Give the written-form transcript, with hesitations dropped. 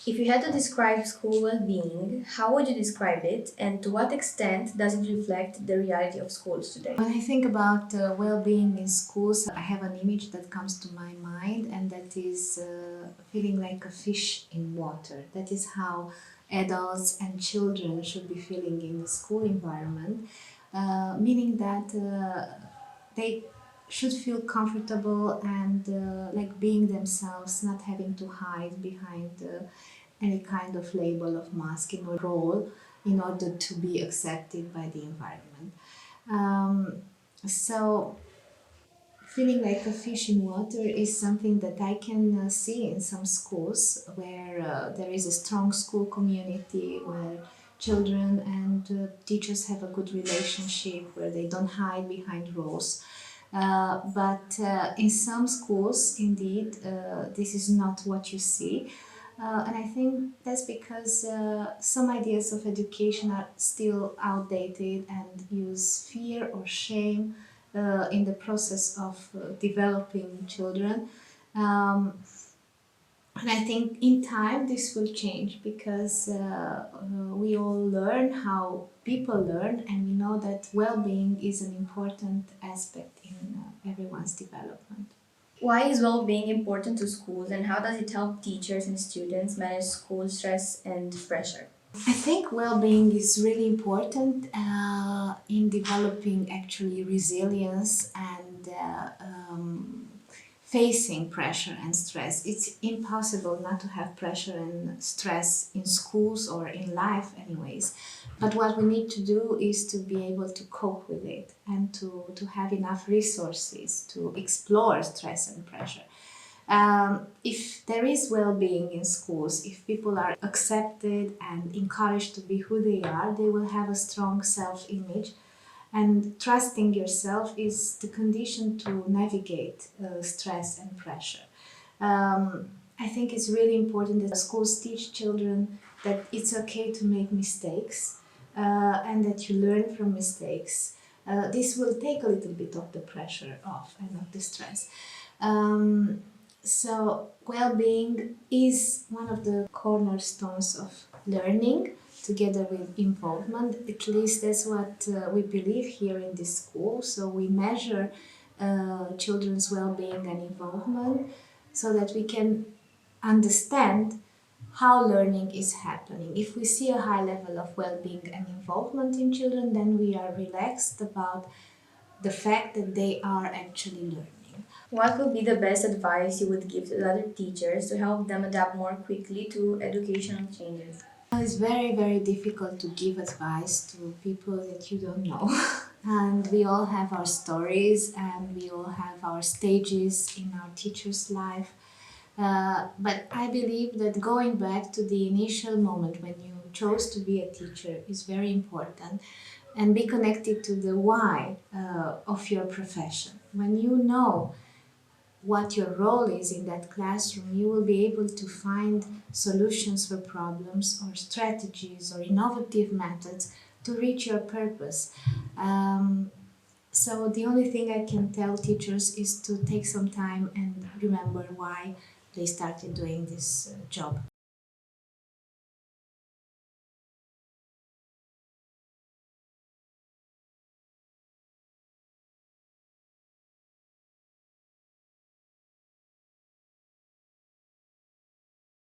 If you had to describe school well-being, how would you describe it, and to what extent does it reflect the reality of schools today? When I think about well-being in schools, I have an image that comes to my mind, and that is feeling like a fish in water. That is how adults and children should be feeling in the school environment, meaning that they should feel comfortable and like being themselves, not having to hide behind any kind of label of masking or role in order to be accepted by the environment. Um, so feeling like a fish in water is something that I can see in some schools where there is a strong school community, where children and teachers have a good relationship, where they don't hide behind roles. But in some schools, indeed, this is not what you see. And I think that's because some ideas of education are still outdated and use fear or shame in the process of developing children. Um, and I think in time this will change because we all learn how people learn, and we know that well-being is an important aspect in everyone's development. Why is well-being important to schools, and how does it help teachers and students manage school stress and pressure? I think well-being is really important in developing actually resilience and facing pressure and stress. It's impossible not to have pressure and stress in schools or in life anyways. But what we need to do is to be able to cope with it and to have enough resources to explore stress and pressure. If there is well-being in schools, if people are accepted and encouraged to be who they will have a strong self-image, and trusting yourself is the condition to navigate stress and pressure. I think it's really important that schools teach children that it's okay to make mistakes and that you learn from mistakes. This will take a little bit of the pressure off and of the stress. So well-being is one of the cornerstones of learning, together with involvement. At least that's what we believe here in this school. So we measure children's well-being and involvement so that we can understand how learning is happening. If we see a high level of well-being and involvement in children, then we are relaxed about the fact that they are actually learning. What would be the best advice you would give to other teachers to help them adapt more quickly to educational changes? It's very, very difficult to give advice to people that you don't know. And we all have our stories and we all have our stages in our teacher's life. But I believe that going back to the initial moment when you chose to be a teacher is very important, and be connected to the why of your profession. When you know what your role is in that classroom, you will be able to find solutions for problems or strategies or innovative methods to reach your purpose. So the only thing I can tell teachers is to take some time and remember why they started doing this job.